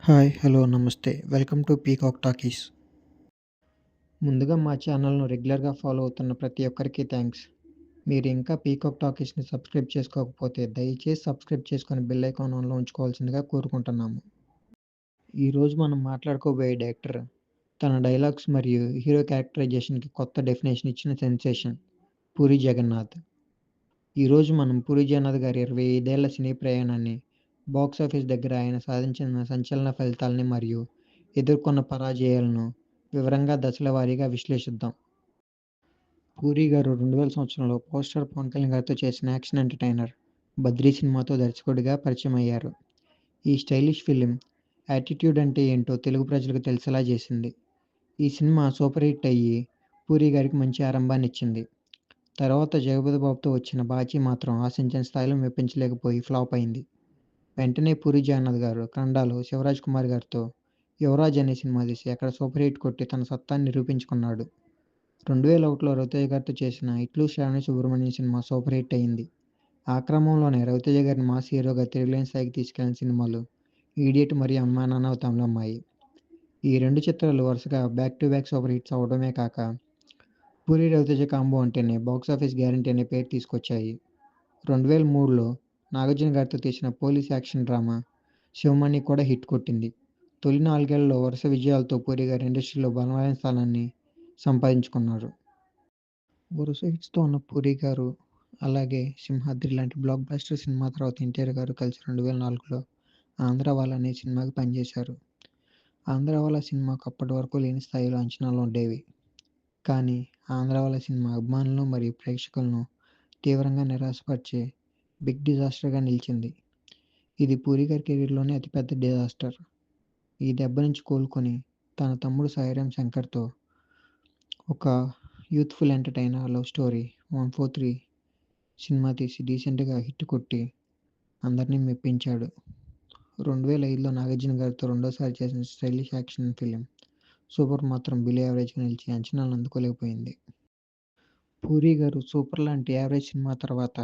Hi, hello, నమస్తే. Welcome to peacock talkies. ముందుగా మా ఛానల్‌ను రెగ్యులర్‌గా ఫాలో అవుతున్న ప్రతి ఒక్కరికి థాంక్స్. మీరు ఇంకా పీకాక్ టాకీస్‌ని సబ్స్క్రైబ్ చేసుకోకపోతే దయచేసి సబ్స్క్రైబ్ చేసుకొని బెల్ ఐకాన్ ఆన్‌లో ఉంచుకోవాల్సిందిగా కోరుకుంటున్నాము. ఈరోజు మనం మాట్లాడుకోబోయే డైరెక్టర్ తన డైలాగ్స్ మరియు హీరో క్యారెక్టరైజేషన్‌కి కొత్త డెఫినేషన్ ఇచ్చిన సెన్సేషన్ పూరి జగన్నాథ్. ఈరోజు మనం పూరి జగన్నాథ్ గారి 25 ఏళ్ల సినీ ప్రయాణాన్ని, బాక్సాఫీస్ దగ్గర ఆయన సాధించిన సంచలన ఫలితాల్ని మరియు ఎదుర్కొన్న పరాజయాలను వివరంగా దశల వారీగా విశ్లేషిద్దాం. పూరి గారు 2000 సంవత్సరంలో పవర్ స్టార్ పవన్ కళ్యాణ్ గారితో చేసిన యాక్షన్ ఎంటర్‌టైనర్ 'బద్రీ' సినిమాతో దర్శకుడిగా పరిచయమయ్యారు. ఈ స్టైలిష్ ఫిల్మ్ 'యాటిట్యూడ్ అంటే ఏంటో' తెలుగు ప్రజలకు తెలిసేలా చేసింది. ఈ సినిమా సూపర్ హిట్ అయ్యి పూరి గారికి మంచి ఆరంభాన్నిచ్చింది. తర్వాత 'జగపతి బాబు'తో వచ్చిన 'బాచీ' మాత్రం ఆశించిన స్థాయిలో మెప్పించలేకపోయి ఫ్లాప్ అయింది. వెంటనే పూరి జగన్నాథ్ గారు కన్నడలో శివరాజ్ కుమార్ గారితో 'యువరాజ్' అనే సినిమా తీసి అక్కడ సూపర్ హిట్ కొట్టి తన సత్తాని నిరూపించుకున్నాడు. 2001లో రవితేజ గారితో చేసిన 'Itlu Sravani Subramanyam' cinema super hit అయింది. ఆ క్రమంలోనే రవితేజ గారిని మాస్ హీరోగా తిరుగులేని స్థాయికి తీసుకెళ్లిన సినిమాలు 'ఇడియట్' మరియు 'అమ్మా నాన్న తమిళమ్మాయి'. ఈ 2 చిత్రాలు వరుసగా back to back super hits అవ్వడమే కాక, పూరి రవితేజ కాంబో అంటేనే బాక్సాఫీస్ గ్యారంటీ అనే పేరు తీసుకొచ్చాయి. 2003లో నాగార్జున గారితో తీసిన పోలీస్ యాక్షన్ డ్రామా 'శివమణి' కూడా హిట్ కొట్టింది. తొలి 4 ఏళ్లలో వరుస విజయాలతో పూరి గారు ఇండస్ట్రీలో బలమైన స్థానాన్ని సంపాదించుకున్నారు. వరుస హిట్స్‌తో ఉన్న పూరి గారు, అలాగే 'సింహాద్రి' లాంటి బ్లాక్ బస్టర్ సినిమా తర్వాత ఎన్టీఆర్ గారు కలిసి 2004లో 'ఆంధ్రావాల' అనే సినిమాకి పనిచేశారు. 'ఆంధ్రావాల' సినిమాకు అప్పటి వరకు లేని స్థాయిలో అంచనాలుండేవి. కానీ 'ఆంధ్రావాల' సినిమా అభిమానులను మరియు ప్రేక్షకులను తీవ్రంగా నిరాశపరిచే బిగ్ డిజాస్టర్‌గా నిలిచింది. ఇది పూరి గారి కెరీర్‌లోనే అతిపెద్ద డిజాస్టర్. ఈ దెబ్బ నుంచి కోలుకొని తన తమ్ముడు సాయిరామ్ శంకర్‌తో ఒక youthful entertainer love story 143 cinema తీసి డీసెంట్‌గా హిట్ కొట్టి అందరిని మెప్పించాడు. 2005లో నాగార్జున గారితో రెండోసారి చేసిన స్టైలిష్ యాక్షన్ ఫిల్మ్ 'సూపర్' మాత్రం బిలో యావరేజ్‌గా నిలిచి అంచనాలను అందుకోలేకపోయింది. పూరి గారు 'సూపర్' లాంటి యావరేజ్ సినిమా తర్వాత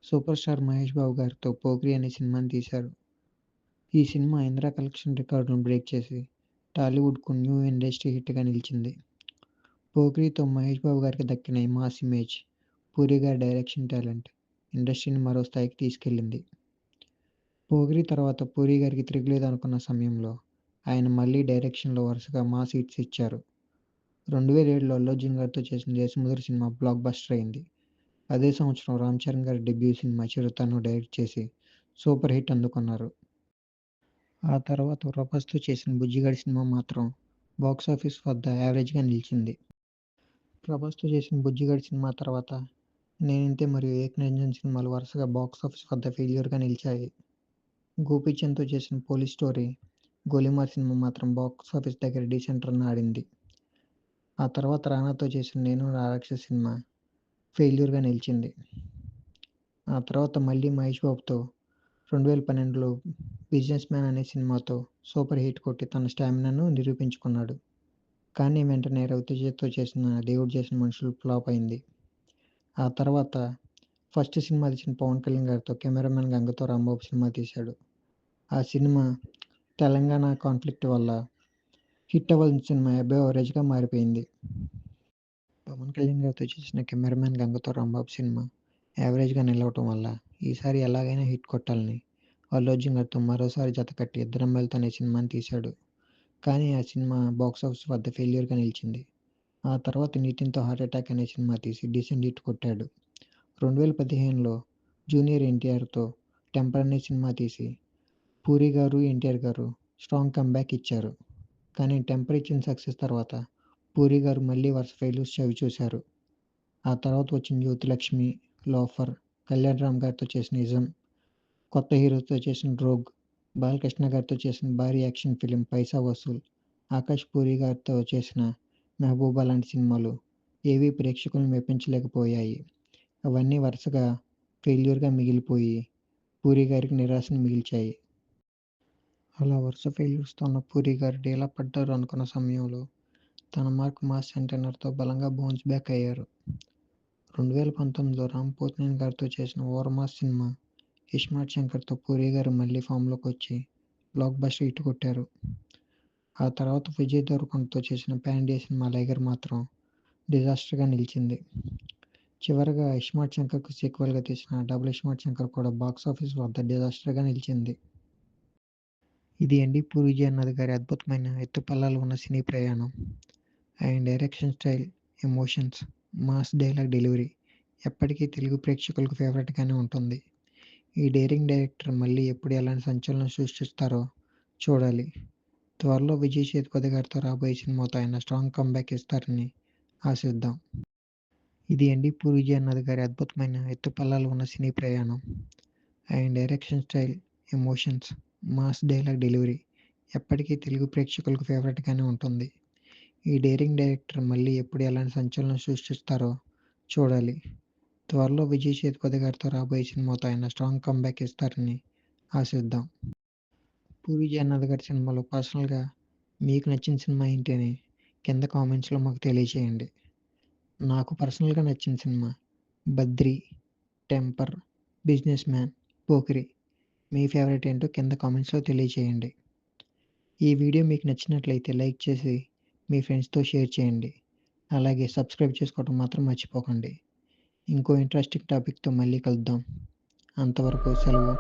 సూపర్ స్టార్ మహేష్ బాబు గారితో 'పోకిరి' అనే సినిమాని తీశారు. ఈ సినిమా ఇందిరా కలెక్షన్ రికార్డులను బ్రేక్ చేసి టాలీవుడ్‌కు న్యూ ఇండస్ట్రీ హిట్‌గా నిలిచింది. 'పోకిరి'తో మహేష్ బాబు గారికి దక్కిన ఈ మాస్ ఇమేజ్, పూరి గారి డైరెక్షన్ టాలెంట్ ఇండస్ట్రీని మరో స్థాయికి తీసుకెళ్లింది. 'పోకిరి' తర్వాత పూరి గారికి తిరుగులేదనుకున్న సమయంలో ఆయన మళ్ళీ డైరెక్షన్‌లో వరుసగా మాస్ హిట్స్ ఇచ్చారు. 2007లో అల్లు అర్జున్ గారితో చేసిన 'దేశముద్ర' సినిమా బ్లాక్ బస్టర్ అయింది. అదే సంవత్సరం రామ్ చరణ్ గారి డెబ్యూ సినిమా 'చిరుత'ను డైరెక్ట్ చేసి సూపర్ హిట్ అందుకున్నారు. ఆ తర్వాత 'ప్రభాస్‌తో చేసిన 'బుజ్జిగాడు' సినిమా మాత్రం బాక్సాఫీస్ వద్ద యావరేజ్‌గా నిలిచింది. 'ప్రభాస్‌తో చేసిన 'బుజ్జిగాడు' సినిమా తర్వాత 'నేనింతే' మరియు 'ఏక్ నిరంజన్' సినిమాలు వరుసగా బాక్సాఫీస్ వద్ద ఫెయిల్యూర్‌గా నిలిచాయి. 'గోపీచంద్‌తో చేసిన 'పోలీస్ స్టోరీ', 'గోలీమార్' సినిమా మాత్రం బాక్సాఫీస్ దగ్గర డీసెంట్ రన్ ఆడింది. ఆ తర్వాత 'రానా'తో చేసిన 'నేను నా రాక్షసి' సినిమా ఫెయిల్యూర్‌గా నిలిచింది. ఆ తర్వాత మళ్ళీ మహేష్ బాబుతో 2012లో 'బిజినెస్ మ్యాన్' అనే సినిమాతో సూపర్ హిట్ కొట్టి తన స్టామినాను నిరూపించుకున్నాడు. కానీ వెంటనే రవితేజతో చేసిన 'దేవుడు చేసిన మనుషులు' ఫ్లాప్ అయింది. ఆ తర్వాత ఫస్ట్ సినిమా తీసిన పవన్ కళ్యాణ్ గారితో 'కెమెరామన్ గంగతో రాంబాబు' సినిమా తీశాడు. ఆ సినిమా తెలంగాణ కాన్ఫ్లిక్ట్ వల్ల హిట్ అవ్వాల్సిన సినిమా అబోవ్ యావరేజ్‌గా మారిపోయింది. పవన్ కళ్యాణ్ గారితో చేసిన 'కెమెరామన్ గంగతో రాంబాబు' సినిమా యావరేజ్‌గా నిలవటం వల్ల ఈసారి ఎలాగైనా హిట్ కొట్టాలని అల్లు అర్జున్ గారితో మరోసారి జతకట్టి 'ఇద్దరమ్మాయిలతో' అనే సినిమాని తీశాడు. కానీ ఆ సినిమా బాక్సాఫీస్ వద్ద ఫెయిల్యూర్‌గా నిలిచింది. ఆ తర్వాత 'నితిన్‌తో హార్ట్ అటాక్' అనే సినిమా తీసి డీసెంట్ హిట్ కొట్టాడు. 2015లో జూనియర్ ఎన్టీఆర్‌తో 'టెంపర్' అనే సినిమా తీసి పూరి గారు, ఎన్టీఆర్ గారు స్ట్రాంగ్ కమ్‌బ్యాక్ ఇచ్చారు. కానీ 'టెంపర్' ఇచ్చిన సక్సెస్ తర్వాత పూరి గారు మళ్ళీ వరుస ఫెయిల్యూర్స్ చవిచూశారు. ఆ తర్వాత వచ్చిన 'జ్యోతిలక్ష్మి', 'లోఫర్', కళ్యాణ్ రామ్ గారితో చేసిన 'ఇజం', కొత్త హీరోతో చేసిన 'రోగ్', బాలకృష్ణ గారితో చేసిన భారీ యాక్షన్ ఫిల్మ్ 'పైసా వసూల్', ఆకాష్ పూరి గారితో చేసిన 'మెహబూబా' లాంటి సినిమాలు ఏవీ ప్రేక్షకులను మెప్పించలేకపోయాయి. అవన్నీ వరుసగా ఫెయిల్యూర్‌గా మిగిలిపోయి పూరి గారికి నిరాశను మిగిల్చాయి. అలా వరుస ఫెయిల్యూర్స్‌తో ఉన్న పూరి గారు డీలా పడ్డారు అనుకున్న సమయంలో తన మార్క్ మాస్ ఎంటర్‌టైనర్‌తో బలంగా బౌన్స్ బ్యాక్ అయ్యారు. 2019లో రామ్ పోతినేని గారితో చేసిన 'ఓర మాస్' సినిమా 'ఇస్మార్ట్ శంకర్'తో పూరి గారు మళ్ళీ ఫామ్‌లోకొచ్చి బ్లాక్ బస్టర్ హిట్ కొట్టారు. ఆ తర్వాత విజయ్ దేవరకొండతో చేసిన పాన్ ఇండియా సినిమా 'లైగర్' మాత్రం డిజాస్టర్‌గా నిలిచింది. చివరగా 'ఇస్మార్ట్ శంకర్‌కు' సీక్వెల్‌గా తీసిన 'డబుల్ ఇస్మార్ట్ శంకర్' కూడా బాక్సాఫీస్ వద్ద డిజాస్టర్‌గా నిలిచింది. ఇది అండి 'పూరి జగన్నాథ్' గారి అద్భుతమైన ఎత్తుపల్లాలు ఉన్న సినీ ప్రయాణం. ఆయన direction style, emotions, mass dialogue delivery ఎప్పటికీ తెలుగు ప్రేక్షకులకు ఫేవరెట్‌గానే ఉంటుంది. ఈ డేరింగ్ డైరెక్టర్ మళ్ళీ ఎప్పుడు ఎలాంటి సంచలనం సృష్టిస్తారో చూడాలి. త్వరలో విజయ్ సేతుపతి గారితో రాబోయే సినిమాతో ఆయన స్ట్రాంగ్ కమ్‌బ్యాక్ ఇస్తారని ఆశిద్దాం. ఇది అండి 'పూరి జగన్నాథ్' గారి అద్భుతమైన ఎత్తుపల్లాలు ఉన్న సినీ ప్రయాణం. ఆయన direction style, emotions, mass dialogue delivery ఎప్పటికీ తెలుగు ప్రేక్షకులకు ఫేవరెట్‌గానే ఉంటుంది. ఈ డేరింగ్ డైరెక్టర్ మళ్ళీ ఎప్పుడు ఎలాంటి సంచలనం సృష్టిస్తారో చూడాలి. త్వరలో విజయ్ సేతుపతి గారితో రాబోయే సినిమాతో ఆయన స్ట్రాంగ్ కమ్‌బ్యాక్ ఇస్తారని ఆశిద్దాం. 'పూరి జగన్నాథ్' గారి సినిమాలో పర్సనల్‌గా మీకు నచ్చిన సినిమా ఏంటి అని కింద కామెంట్స్‌లో మాకు తెలియజేయండి. నాకు పర్సనల్‌గా నచ్చిన cinema 'Badri', 'Temper', 'Business Man', 'Pokiri'. మీ ఫేవరెట్ ఏంటో కింద కామెంట్స్‌లో తెలియజేయండి. ఈ వీడియో మీకు నచ్చినట్లయితే లైక్ చేసి మీ ఫ్రెండ్స్‌తో షేర్ చేయండి. అలాగే సబ్స్క్రైబ్ చేసుకోవడం మాత్రం మర్చిపోకండి. ఇంకో ఇంట్రెస్టింగ్ టాపిక్‌తో మళ్ళీ కలుద్దాం. అంతవరకు సెలవు.